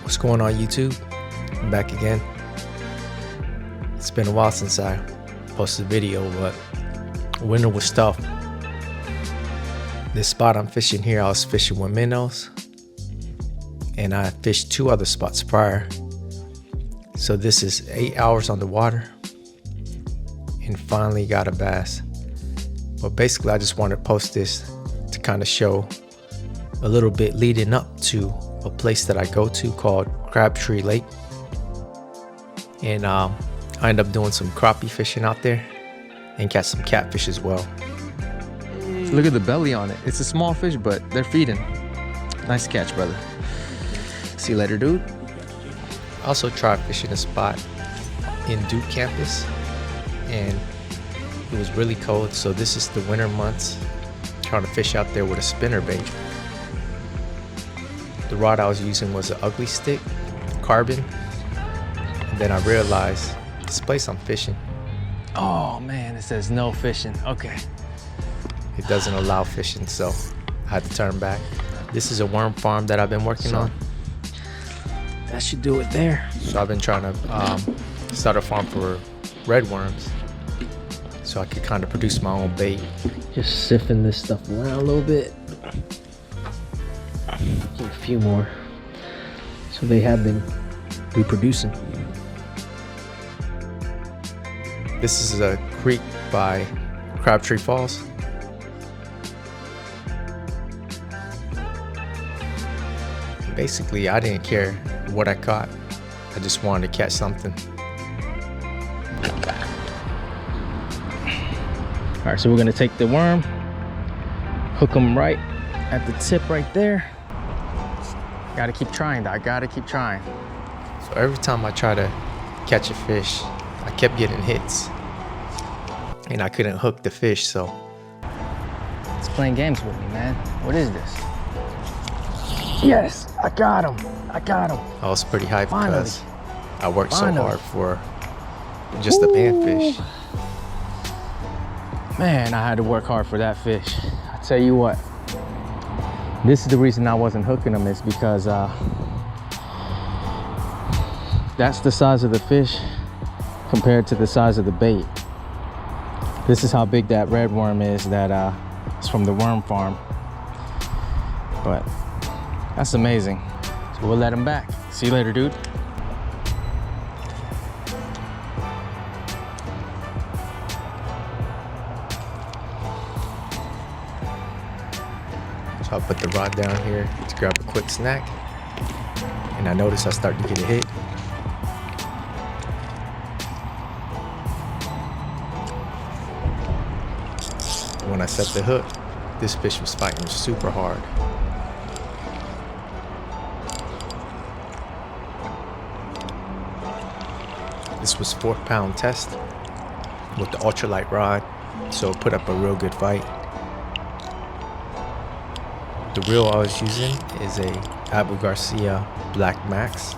What's going on, YouTube? I'm back again. It's been a while since I posted a video, but winter was tough. This spot I'm fishing here, I was fishing with minnows, and I fished two other spots prior. So this is 8 hours on the water and finally got a bass. But basically I just wanted to post this to kind of show a little bit leading up to a place that I go to called Crabtree Lake. And I end up doing some crappie fishing out there and catch some catfish as well. Look at the belly on it. It's a small fish, but they're feeding. Nice catch, brother. See you later, dude. I also tried fishing a spot in Duke campus, and it was really cold, so this is the winter months, trying to fish out there with a spinner bait. The rod I was using was an ugly stick, carbon, and then I realized this place I'm fishing, Oh man, it says no fishing. Okay. it doesn't allow fishing, so I had to turn back. This is a worm farm that I've been working on, That should do it there. so I've been trying to start a farm for red worms so I could kind of produce my own bait. Just sifting this stuff around a little bit. Get a few more. So they have been reproducing. This is a creek by Crabtree Falls. Basically, I didn't care what I caught. I just wanted to catch something. All right, so we're gonna take the worm, hook them right at the tip right there. Gotta keep trying, Doc. Gotta keep trying. So every time I try to catch a fish, I kept getting hits and I couldn't hook the fish, so It's playing games with me, man. What is this? Yes, I got him. I got him. I was pretty hyped Finally. because I worked so Finally. hard for just a panfish. Man, I had to work hard for that fish. I tell you what, this is the reason I wasn't hooking them, is because that's the size of the fish compared to the size of the bait. This is how big that red worm is that is from the worm farm. But that's amazing. So we'll let him back. See you later, dude. So I put the rod down here to grab a quick snack, and I noticed I started to get a hit. When I set the hook, this fish was fighting super hard. This was 4-pound test with the ultralight rod, so it put up a real good fight. The reel I was using is a Abu Garcia Black Max.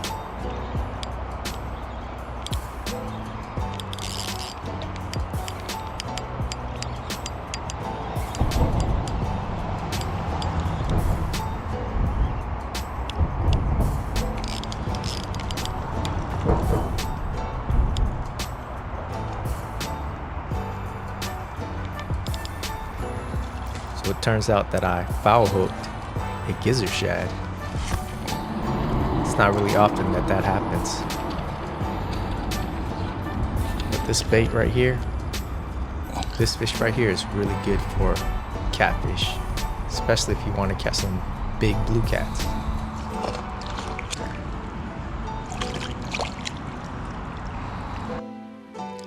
So it turns out that I foul hooked a gizzard shad. It's not really often that that happens. But this bait right here, this fish right here is really good for catfish, especially if you want to catch some big blue cats.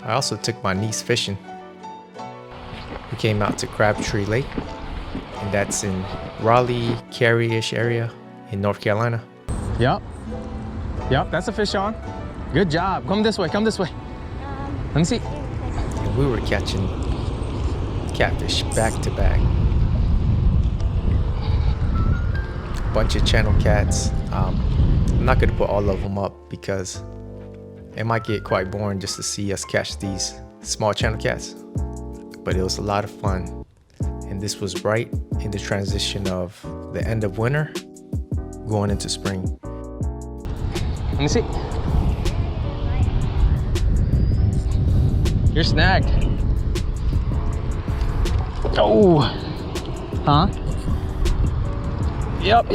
I also took my niece fishing. We came out to Crabtree Lake, and that's in Raleigh, Cary-ish area in North Carolina. Yep. Yep, that's a fish on. Good job. Come this way, come this way. Let me see. And we were catching catfish back to back. Bunch of channel cats. I'm not gonna put all of them up because it might get quite boring just to see us catch these small channel cats. But it was a lot of fun. And this was right in the transition of the end of winter going into spring. Let me see. You're snagged. Oh. Huh? Yep.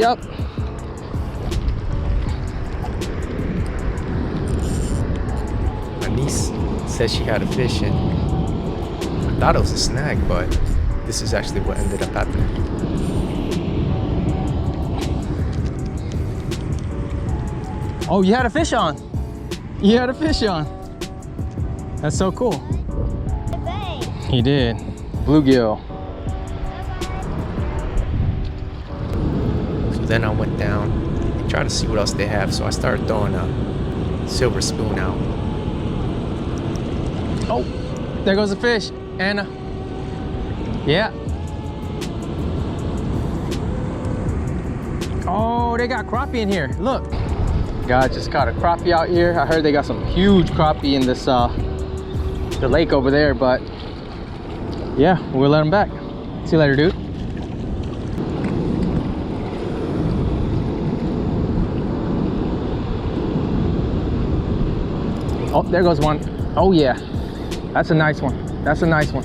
My niece said she had a fish and I thought it was a snag, but this is actually what ended up happening. Oh, you had a fish on. You had a fish on. That's so cool. He did. Bluegill. So then I went down and tried to see what else they have. So I started throwing a silver spoon out. Oh, there goes a fish, Anna. Yeah. Oh, they got crappie in here. Look. Guys, just caught a crappie out here. I heard they got some huge crappie in this the lake over there, but yeah, we'll let them back. See you later, dude. Oh, there goes one. Oh yeah, that's a nice one. That's a nice one.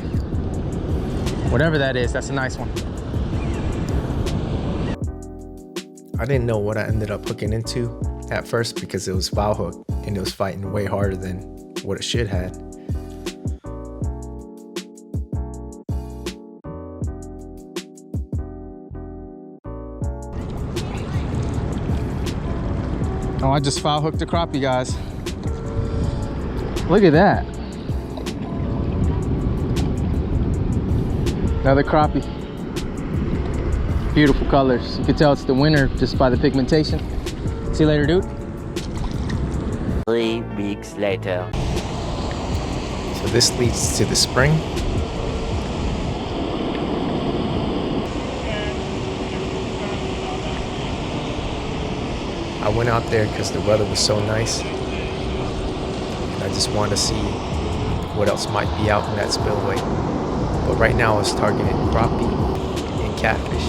Whatever that is, that's a nice one. I didn't know what I ended up hooking into at first because it was foul hook and it was fighting way harder than what it should have. Oh, I just foul hooked a crappie, guys. Look at that. Another crappie. Beautiful colors. You can tell it's the winter just by the pigmentation. See you later, dude. 3 weeks later. So this leads to the spring. I went out there because the weather was so nice. And I just wanted to see what else might be out in that spillway. But right now I was targeting crappie and catfish.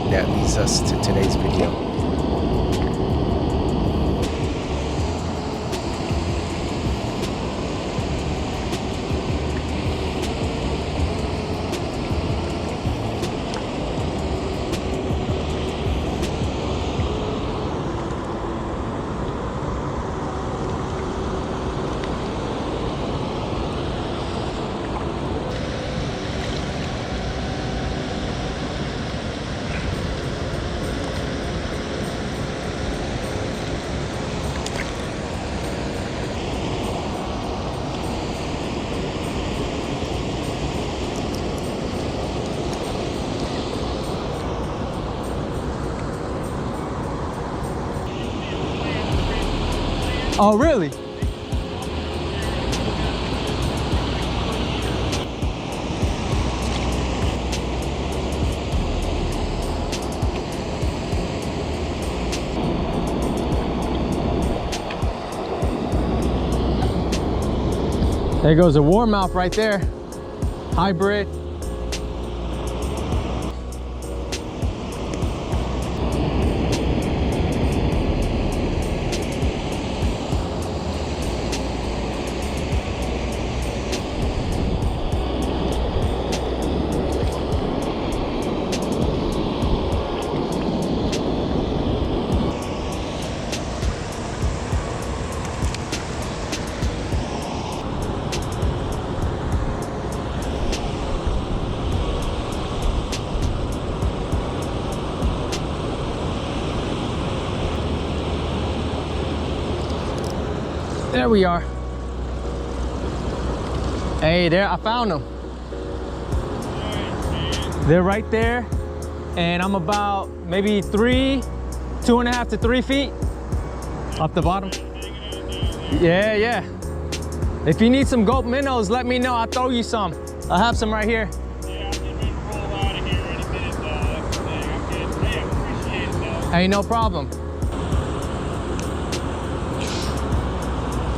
And that leads us to today's video. Oh, really? There goes a warmouth right there. Hybrid. There we are. Hey, there, I found them. They're right there. And I'm about maybe 2.5 to 3 feet off the bottom. Yeah, yeah. If you need some goat minnows, let me know. I'll throw you some. I'll have some right here. Yeah, I'm getting ready to roll out of here any minute, that's the thing. I'm getting, hey, I appreciate it, though. Hey, no problem.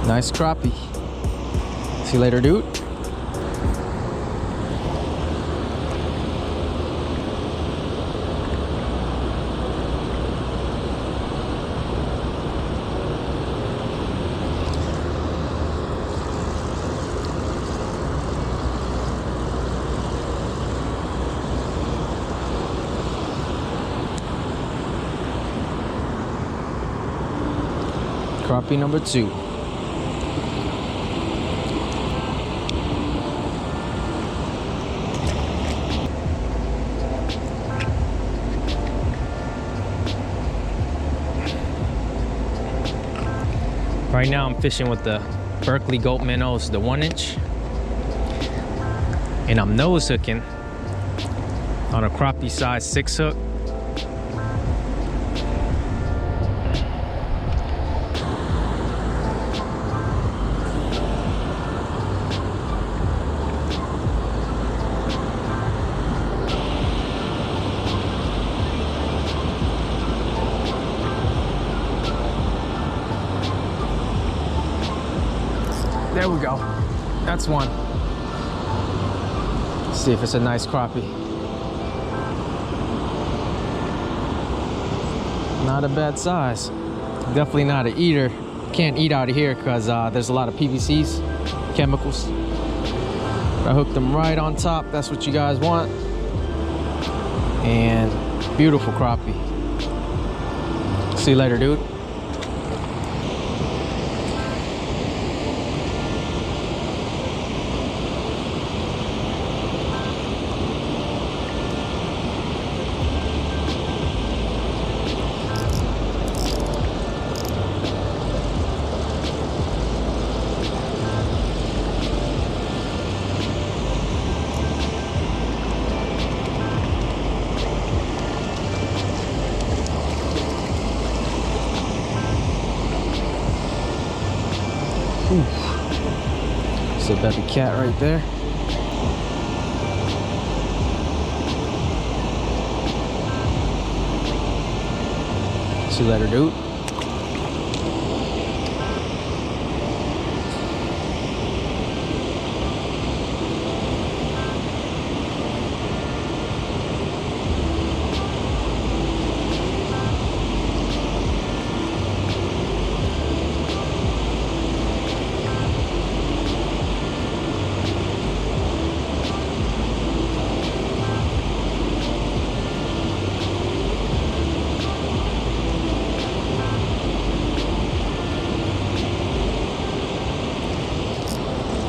Nice crappie. See you later, dude. Crappie number 2. Right now I'm fishing with the Berkeley Goat Minnows, the 1-inch. And I'm nose hooking on a crappie size 6 hook. There we go. That's one. Let's see if it's a nice crappie. Not a bad size. Definitely not an eater. Can't eat out of here because there's a lot of PVCs, chemicals. I hooked them right on top. That's what you guys want. And beautiful crappie. See you later, dude. It's a baby cat right there. See you later, dude.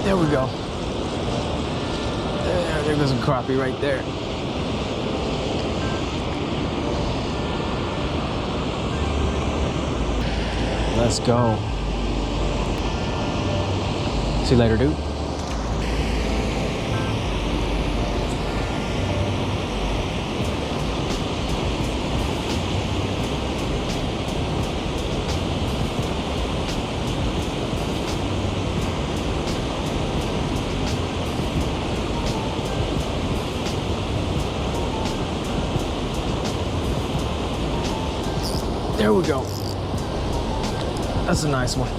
There we go. There goes a crappie right there. Let's go. See you later, dude. There we go. That's a nice one.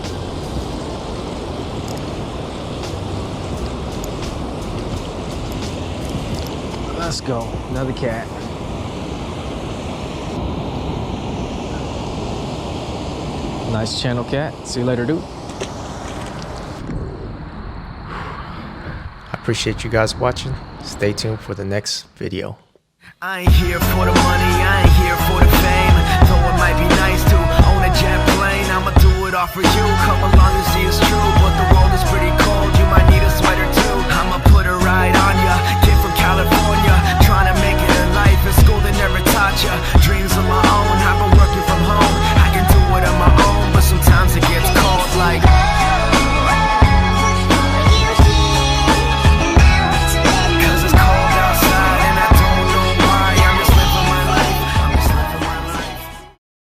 Let's go. Another cat. Nice channel cat. See you later, dude. I appreciate you guys watching. Stay tuned for the next video. I ain't here for the money, I ain't here for the fame. Though it might be nice to own a jet plane, I'ma do it all for you. Come along and see it's true, but the world is pretty cool.